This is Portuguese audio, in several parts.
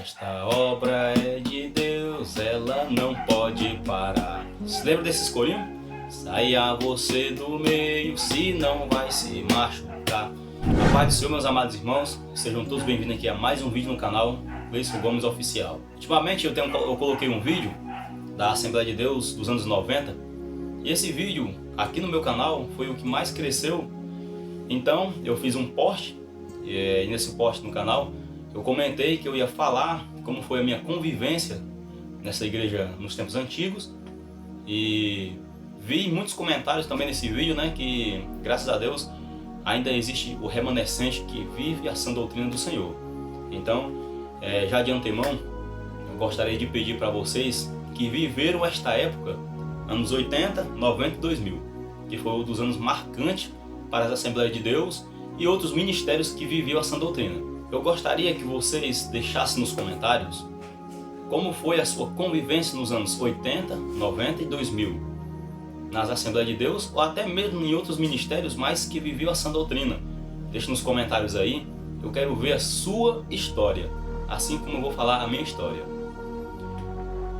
Esta obra é de Deus, ela não pode parar. Se lembra desse corinho? Saia você do meio, se não vai se machucar. A paz do Senhor, meus amados irmãos, sejam todos bem-vindos aqui a mais um vídeo no canal Gleison Gomes Oficial. Ultimamente eu coloquei um vídeo da Assembleia de Deus dos anos 90 e esse vídeo aqui no meu canal foi o que mais cresceu. Então eu fiz um post e nesse post no canal eu comentei que eu ia falar como foi a minha convivência nessa igreja nos tempos antigos e vi muitos comentários também nesse vídeo, né, que graças a Deus ainda existe o remanescente que vive a sã doutrina do Senhor. Então, já de antemão, eu gostaria de pedir para vocês que viveram esta época, anos 80, 90 e 2000, que foi um dos anos marcantes para as Assembleias de Deus e outros ministérios que viviam a sã doutrina. Eu gostaria que vocês deixassem nos comentários como foi a sua convivência nos anos 80, 90 e 2000, nas Assembleias de Deus ou até mesmo em outros ministérios mais que viviam a sã doutrina. Deixe nos comentários aí, eu quero ver a sua história, assim como eu vou falar a minha história.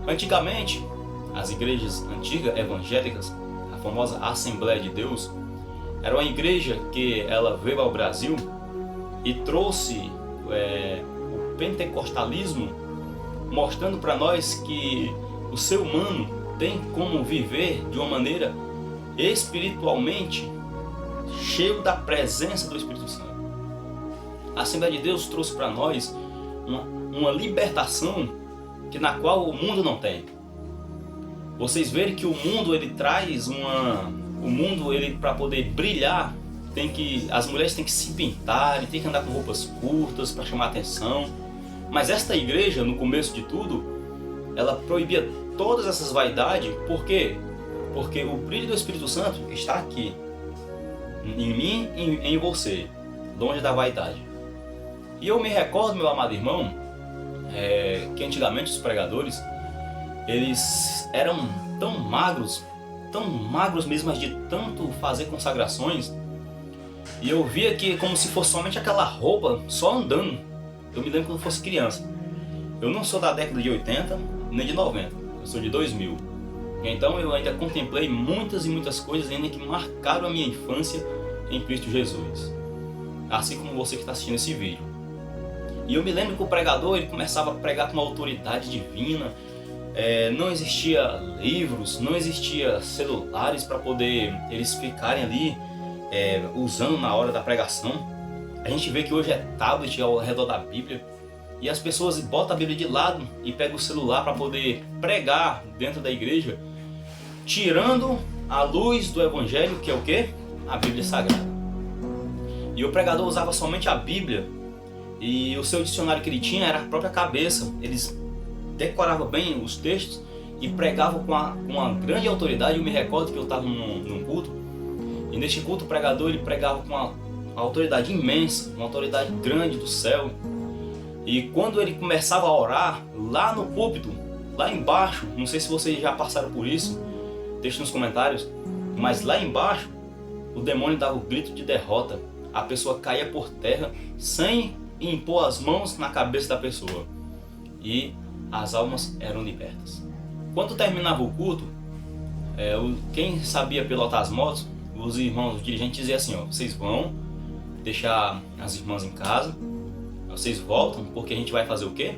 Antigamente, as igrejas antigas evangélicas, a famosa Assembleia de Deus, era uma igreja que ela veio ao Brasil e trouxe o pentecostalismo, mostrando para nós que o ser humano tem como viver de uma maneira espiritualmente cheio da presença do Espírito Santo. A Assembleia de Deus trouxe para nós uma libertação que na qual o mundo não tem. Vocês verem que o mundo ele traz o mundo ele para poder brilhar as mulheres têm que se pintar, têm que andar com roupas curtas para chamar atenção. Mas esta igreja, no começo de tudo, ela proibia todas essas vaidades. Por quê? Porque o brilho do Espírito Santo está aqui, em mim e em você, longe da vaidade. E eu me recordo, meu amado irmão, que antigamente os pregadores, eles eram tão magros mesmo, mas de tanto fazer consagrações, e eu via que como se fosse somente aquela roupa só andando. Eu me lembro quando eu fosse criança. Eu não sou da década de 80 nem de 90, eu sou de 2000. Então eu ainda contemplei muitas e muitas coisas ainda que marcaram a minha infância em Cristo Jesus, assim como você que está assistindo esse vídeo. E eu me lembro que o pregador ele começava a pregar com uma autoridade divina. Não existia livros, não existia celulares para poder eles ficarem ali usando na hora da pregação. A gente vê que hoje é tablet ao redor da Bíblia e as pessoas botam a Bíblia de lado e pegam o celular para poder pregar dentro da igreja, tirando a luz do Evangelho, que é o quê? A Bíblia Sagrada. E o pregador usava somente a Bíblia e o seu dicionário que ele tinha era a própria cabeça. Eles decoravam bem os textos e pregavam com uma grande autoridade. Eu me recordo que eu estava num culto e neste culto o pregador ele pregava com uma autoridade imensa, uma autoridade grande do céu. E quando ele começava a orar, lá no púlpito, lá embaixo, não sei se vocês já passaram por isso, deixe nos comentários, mas lá embaixo o demônio dava o grito de derrota, a pessoa caía por terra sem impor as mãos na cabeça da pessoa e as almas eram libertas. Quando terminava o culto, quem sabia pilotar as motos, os irmãos, os dirigentes diziam assim, vocês vão deixar as irmãs em casa, vocês voltam porque a gente vai fazer o quê?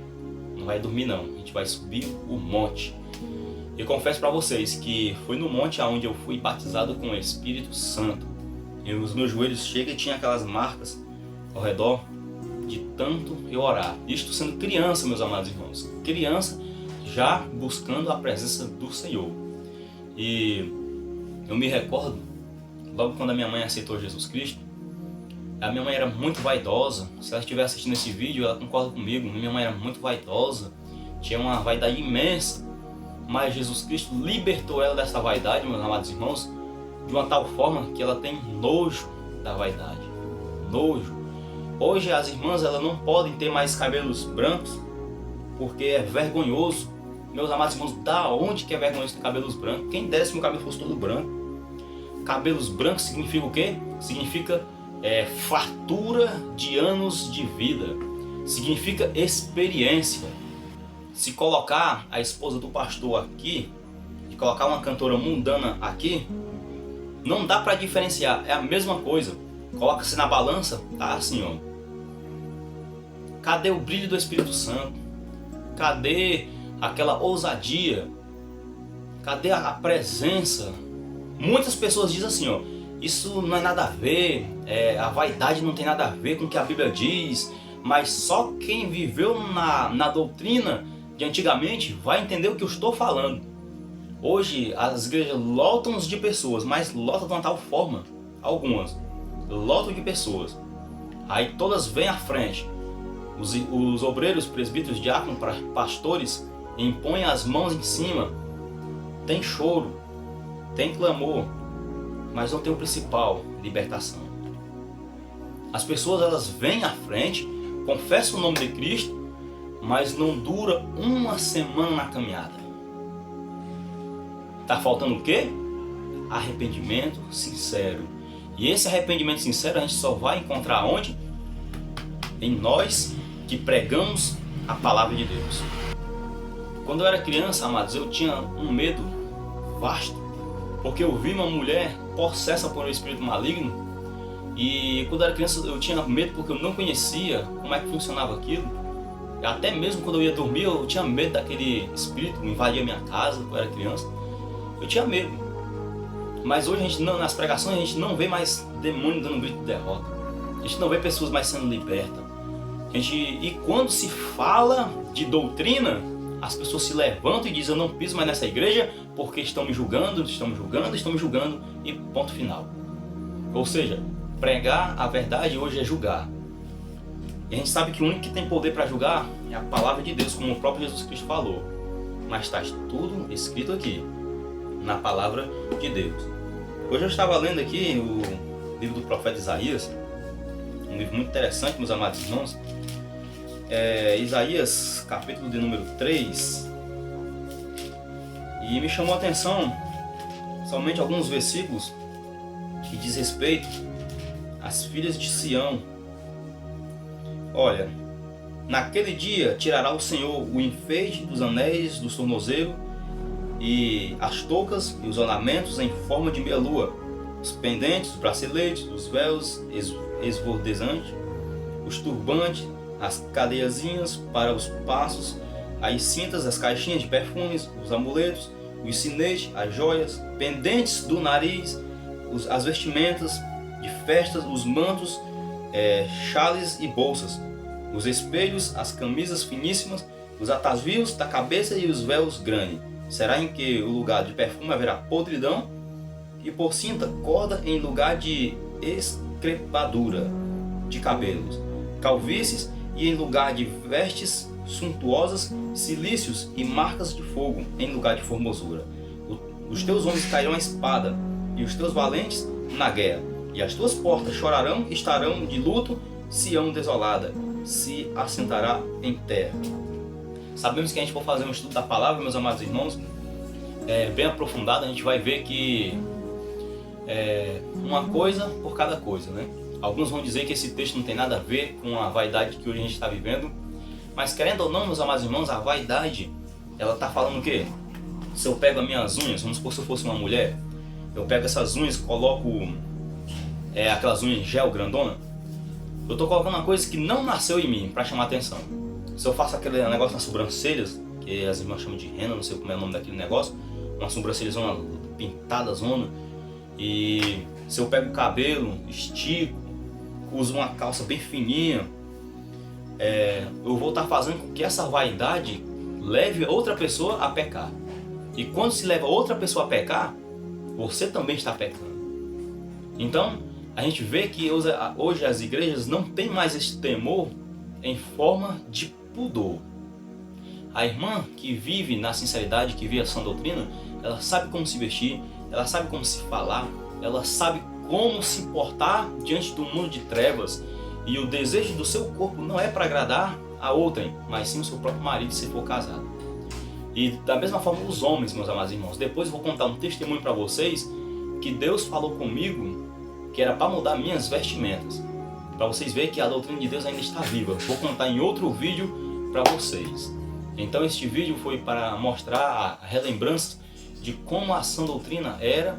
Não vai dormir não, a gente vai subir o monte. E confesso para vocês que foi no monte onde eu fui batizado com o Espírito Santo. E os meus joelhos chegam e tinha aquelas marcas ao redor de tanto eu orar. Isto sendo criança, meus amados irmãos, criança já buscando a presença do Senhor. E eu me recordo, logo quando a minha mãe aceitou Jesus Cristo, a minha mãe era muito vaidosa. Se ela estiver assistindo esse vídeo, ela concorda comigo. Minha mãe era muito vaidosa, tinha uma vaidade imensa, mas Jesus Cristo libertou ela dessa vaidade, meus amados irmãos, de uma tal forma que ela tem nojo da vaidade. Nojo. Hoje as irmãs elas não podem ter mais cabelos brancos porque é vergonhoso. Meus amados irmãos, da onde que é vergonhoso ter cabelos brancos? Quem dera se meu cabelo fosse todo branco. Cabelos brancos significa o quê? Significa fartura de anos de vida. significa experiência. Se colocar a esposa do pastor aqui, de colocar uma cantora mundana aqui, não dá para diferenciar, é a mesma coisa. Coloca-se na balança, tá assim, ó. Cadê o brilho do Espírito Santo? Cadê aquela ousadia? Cadê a presença? Muitas pessoas dizem assim, ó, isso não é nada a ver, a vaidade não tem nada a ver com o que a Bíblia diz, mas só quem viveu na doutrina de antigamente vai entender o que eu estou falando. Hoje as igrejas lotam de pessoas, mas lotam de uma tal forma, algumas lotam de pessoas, aí todas vêm à frente, os obreiros, presbíteros, diáconos, pastores impõem as mãos em cima, tem choro, tem clamor, mas não tem o principal, libertação. As pessoas elas vêm à frente, confessam o nome de Cristo, mas não dura uma semana na caminhada. Tá faltando o quê? Arrependimento sincero. E esse arrependimento sincero a gente só vai encontrar onde? Em nós que pregamos a palavra de Deus. Quando eu era criança, amados, eu tinha um medo vasto, porque eu vi uma mulher possessa por um espírito maligno, e quando eu era criança eu tinha medo porque eu não conhecia como é que funcionava aquilo. Até mesmo quando eu ia dormir eu tinha medo daquele espírito invadir a minha casa. Quando eu era criança eu tinha medo. Mas hoje a gente não, nas pregações a gente não vê mais demônio dando um grito de derrota, a gente não vê pessoas mais sendo libertas. E quando se fala de doutrina, as pessoas se levantam e dizem: eu não piso mais nessa igreja porque estão me julgando, e ponto final. Ou seja, pregar a verdade hoje é julgar. E a gente sabe que o único que tem poder para julgar é a palavra de Deus, como o próprio Jesus Cristo falou. Mas está tudo escrito aqui, na palavra de Deus. Hoje eu estava lendo aqui o livro do profeta Isaías, um livro muito interessante, meus amados irmãos. Isaías, capítulo de número 3, e me chamou a atenção somente alguns versículos que diz respeito às filhas de Sião. Olha, naquele dia tirará o Senhor o enfeite dos anéis do tornozelo e as toucas e os ornamentos em forma de meia-lua, os pendentes, os braceletes, os véus esvordezantes, os turbantes, as cadeiazinhas para os passos, as cintas, as caixinhas de perfumes, os amuletos, os sinetes, as joias, pendentes do nariz, as vestimentas de festas, os mantos, chales e bolsas, os espelhos, as camisas finíssimas, os atavios da cabeça e os véus grandes. Será em que o lugar de perfume haverá podridão, e por cinta corda em lugar de escrepadura de cabelos, calvícies, e em lugar de vestes suntuosas, cilícios e marcas de fogo em lugar de formosura. Os teus homens cairão à espada, e os teus valentes na guerra, e as tuas portas chorarão e estarão de luto. Sião desolada se assentará em terra. Sabemos que a gente for fazer um estudo da palavra, meus amados irmãos, bem aprofundado, a gente vai ver que uma coisa por cada coisa, né? Alguns vão dizer que esse texto não tem nada a ver com a vaidade que hoje a gente está vivendo, mas querendo ou não, meus amados irmãos, a vaidade, ela está falando o quê? Se eu pego as minhas unhas, vamos supor, se eu fosse uma mulher, eu pego essas unhas, coloco aquelas unhas gel grandona, eu estou colocando uma coisa que não nasceu em mim para chamar atenção. Se eu faço aquele negócio nas sobrancelhas, que as irmãs chamam de rena, não sei como é o nome daquele negócio, uma sobrancelha zona pintada zona, e se eu pego o cabelo, estico, uso uma calça bem fininha, eu vou estar fazendo com que essa vaidade leve outra pessoa a pecar. E quando se leva outra pessoa a pecar, você também está pecando. Então, a gente vê que hoje as igrejas não têm mais esse temor em forma de pudor. A irmã que vive na sinceridade, que vive a sã doutrina, ela sabe como se vestir, ela sabe como se falar, ela sabe como se portar diante do mundo de trevas. E o desejo do seu corpo não é para agradar a outrem, mas sim o seu próprio marido, se for casado. E da mesma forma os homens, meus amados irmãos. Depois eu vou contar um testemunho para vocês que Deus falou comigo que era para mudar minhas vestimentas. para vocês verem que a doutrina de Deus ainda está viva. Vou contar em outro vídeo para vocês. Então este vídeo foi para mostrar a relembrança de como a sã doutrina era,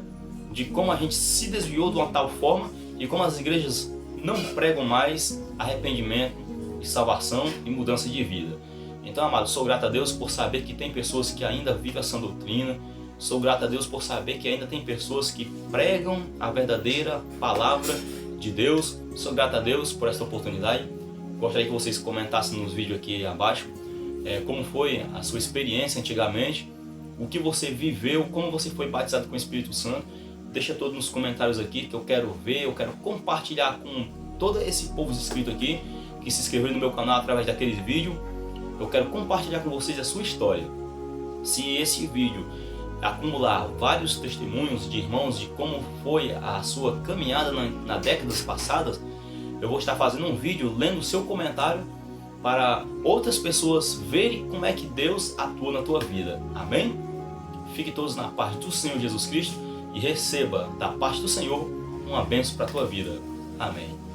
de como a gente se desviou de uma tal forma e como as igrejas não pregam mais arrependimento e salvação e mudança de vida. Então, amado, sou grato a Deus por saber que tem pessoas que ainda vivem a sã doutrina. Sou grato a Deus por saber que ainda tem pessoas que pregam a verdadeira palavra de Deus. Sou grato a Deus por esta oportunidade. Gostaria que vocês comentassem nos vídeos aqui abaixo como foi a sua experiência antigamente, o que você viveu, como você foi batizado com o Espírito Santo. Deixa todos nos comentários aqui que eu quero ver, eu quero compartilhar com todo esse povo inscrito aqui que se inscreveu no meu canal através daquele vídeo. Eu quero compartilhar com vocês a sua história. Se esse vídeo acumular vários testemunhos de irmãos de como foi a sua caminhada nas décadas passadas, eu vou estar fazendo um vídeo lendo o seu comentário para outras pessoas verem como é que Deus atua na tua vida. Amém? Fiquem todos na paz do Senhor Jesus Cristo e receba da parte do Senhor uma bênção para a tua vida. Amém.